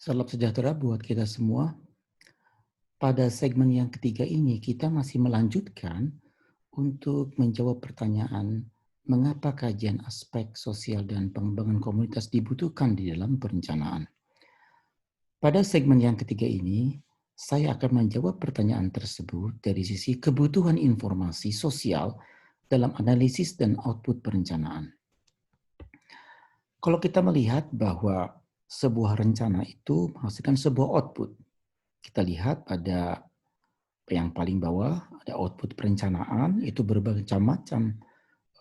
Salam sejahtera buat kita semua. Pada segmen yang ketiga ini, kita masih melanjutkan untuk menjawab pertanyaan mengapa kajian aspek sosial dan pengembangan komunitas dibutuhkan di dalam perencanaan. Pada segmen yang ketiga ini, saya akan menjawab pertanyaan tersebut dari sisi kebutuhan informasi sosial dalam analisis dan output perencanaan. Kalau kita melihat bahwa sebuah rencana itu menghasilkan sebuah output, kita lihat pada yang paling bawah ada output perencanaan, itu berbagai macam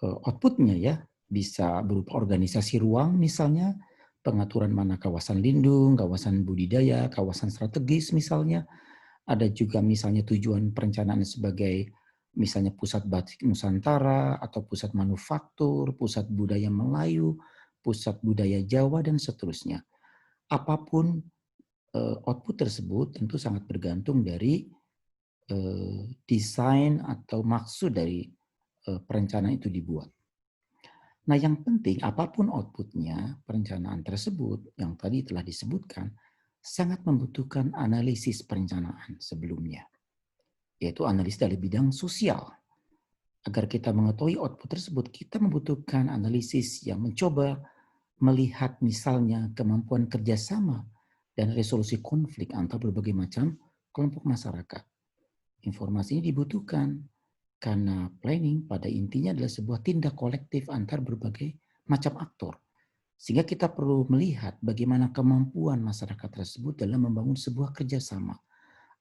outputnya ya. Bisa berupa organisasi ruang misalnya, pengaturan mana kawasan lindung, kawasan budidaya, kawasan strategis misalnya. Ada juga misalnya tujuan perencanaan sebagai misalnya pusat batik Nusantara atau pusat manufaktur, pusat budaya Melayu, pusat budaya Jawa dan seterusnya. Apapun output tersebut tentu sangat bergantung dari desain atau maksud dari perencanaan itu dibuat. Nah, yang penting apapun outputnya, perencanaan tersebut yang tadi telah disebutkan sangat membutuhkan analisis perencanaan sebelumnya, yaitu analisis dari bidang sosial. Agar kita mengetahui output tersebut, kita membutuhkan analisis yang mencoba melihat misalnya kemampuan kerjasama dan resolusi konflik antar berbagai macam kelompok masyarakat. Informasi ini dibutuhkan karena planning pada intinya adalah sebuah tindak kolektif antar berbagai macam aktor. Sehingga kita perlu melihat bagaimana kemampuan masyarakat tersebut dalam membangun sebuah kerjasama.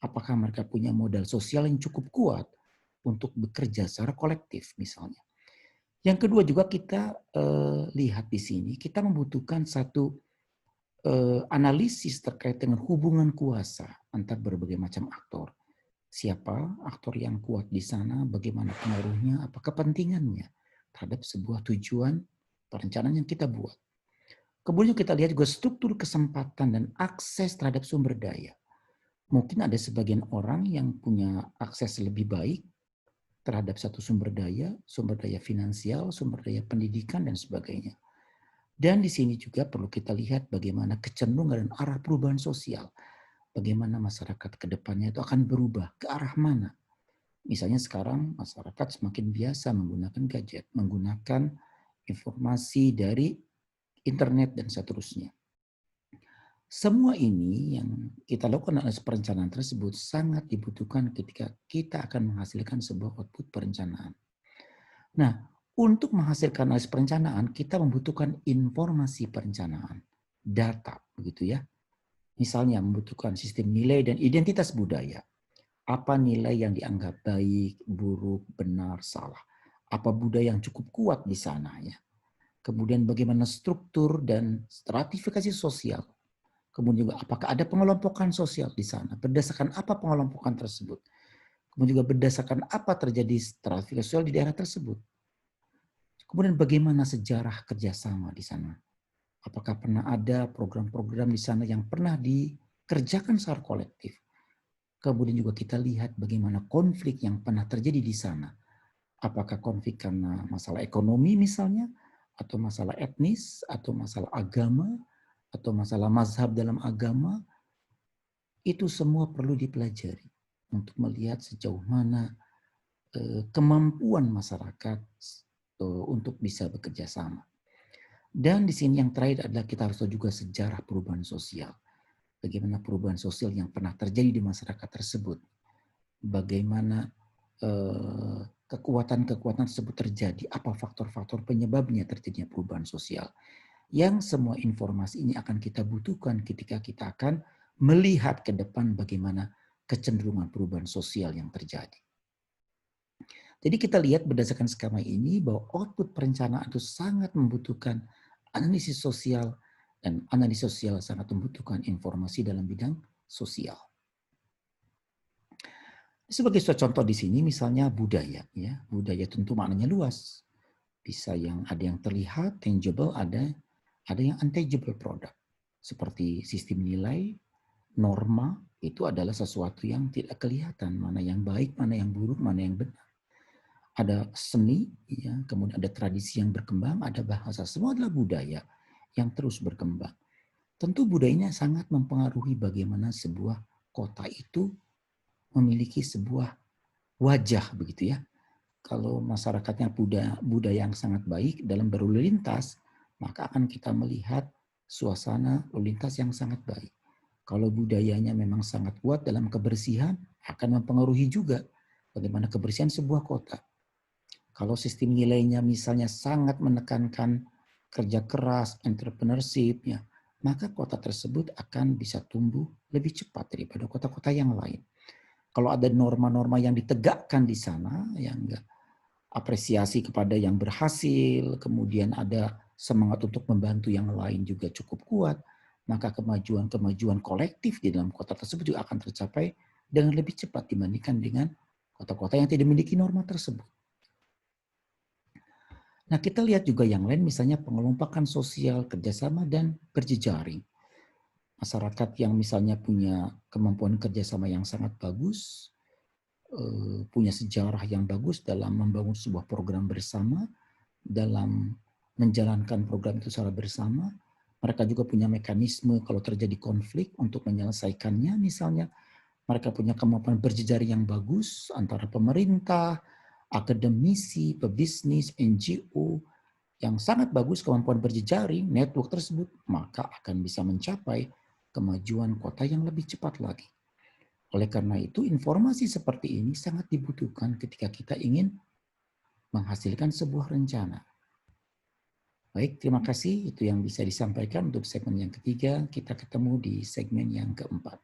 Apakah mereka punya modal sosial yang cukup kuat untuk bekerja secara kolektif misalnya. Yang kedua juga kita lihat di sini, kita membutuhkan satu analisis terkait dengan hubungan kuasa antar berbagai macam aktor. Siapa aktor yang kuat di sana, bagaimana pengaruhnya, apa kepentingannya terhadap sebuah tujuan perencanaan yang kita buat. Kemudian kita lihat juga struktur kesempatan dan akses terhadap sumber daya. Mungkin ada sebagian orang yang punya akses lebih baik terhadap satu sumber daya finansial, sumber daya pendidikan, dan sebagainya. Dan di sini juga perlu kita lihat bagaimana kecenderungan dan arah perubahan sosial. Bagaimana masyarakat ke depannya itu akan berubah, ke arah mana. Misalnya sekarang masyarakat semakin biasa menggunakan gadget, menggunakan informasi dari internet dan seterusnya. Semua ini yang kita lakukan atas perencanaan tersebut sangat dibutuhkan ketika kita akan menghasilkan sebuah output perencanaan. Nah, untuk menghasilkan analisis perencanaan, kita membutuhkan informasi perencanaan, data, begitu ya. Misalnya membutuhkan sistem nilai dan identitas budaya. Apa nilai yang dianggap baik, buruk, benar, salah. Apa budaya yang cukup kuat di sana ya. Kemudian bagaimana struktur dan stratifikasi sosial. Kemudian juga apakah ada pengelompokan sosial di sana. Berdasarkan apa pengelompokan tersebut. Kemudian juga berdasarkan apa terjadi stratifikasi sosial di daerah tersebut. Kemudian bagaimana sejarah kerjasama di sana. Apakah pernah ada program-program di sana yang pernah dikerjakan secara kolektif. Kemudian juga kita lihat bagaimana konflik yang pernah terjadi di sana. Apakah konflik karena masalah ekonomi misalnya, atau masalah etnis, atau masalah agama, atau masalah mazhab dalam agama. Itu semua perlu dipelajari untuk melihat sejauh mana kemampuan masyarakat untuk bisa bekerja sama. Dan di sini yang terakhir adalah kita harus tahu juga sejarah perubahan sosial. Bagaimana perubahan sosial yang pernah terjadi di masyarakat tersebut. Bagaimana kekuatan-kekuatan tersebut terjadi. Apa faktor-faktor penyebabnya terjadinya perubahan sosial. Yang semua informasi ini akan kita butuhkan ketika kita akan melihat ke depan bagaimana kecenderungan perubahan sosial yang terjadi. Jadi kita lihat berdasarkan skema ini bahwa output perencanaan itu sangat membutuhkan analisis sosial, dan analisis sosial sangat membutuhkan informasi dalam bidang sosial. Sebagai contoh di sini misalnya budaya, ya. Budaya tentu maknanya luas. Bisa ada yang terlihat, tangible, ada yang intangible product. Seperti sistem nilai, norma, itu adalah sesuatu yang tidak kelihatan, mana yang baik, mana yang buruk, mana yang benar. Ada seni, ya, kemudian ada tradisi yang berkembang, ada bahasa, semua adalah budaya yang terus berkembang. Tentu budayanya sangat mempengaruhi bagaimana sebuah kota itu memiliki sebuah wajah begitu ya. Kalau masyarakatnya budaya yang sangat baik dalam berlalu lintas, maka akan kita melihat suasana lalu lintas yang sangat baik. Kalau budayanya memang sangat kuat dalam kebersihan, akan mempengaruhi juga bagaimana kebersihan sebuah kota. Kalau sistem nilainya misalnya sangat menekankan kerja keras, entrepreneurship, ya, maka kota tersebut akan bisa tumbuh lebih cepat daripada kota-kota yang lain. Kalau ada norma-norma yang ditegakkan di sana, yang enggak apresiasi kepada yang berhasil, kemudian ada semangat untuk membantu yang lain juga cukup kuat, maka kemajuan-kemajuan kolektif di dalam kota tersebut juga akan tercapai dengan lebih cepat dibandingkan dengan kota-kota yang tidak memiliki norma tersebut. Nah, kita lihat juga yang lain, misalnya pengelompokan sosial, kerjasama, dan berjejaring. Masyarakat yang misalnya punya kemampuan kerjasama yang sangat bagus, punya sejarah yang bagus dalam membangun sebuah program bersama, dalam menjalankan program itu secara bersama. Mereka juga punya mekanisme kalau terjadi konflik untuk menyelesaikannya. Misalnya mereka punya kemampuan berjejaring yang bagus antara pemerintah, akademisi, pebisnis, NGO, yang sangat bagus kemampuan berjejaring, network tersebut, maka akan bisa mencapai kemajuan kota yang lebih cepat lagi. Oleh karena itu, informasi seperti ini sangat dibutuhkan ketika kita ingin menghasilkan sebuah rencana. Baik, terima kasih. Itu yang bisa disampaikan untuk segmen yang ketiga. Kita ketemu di segmen yang keempat.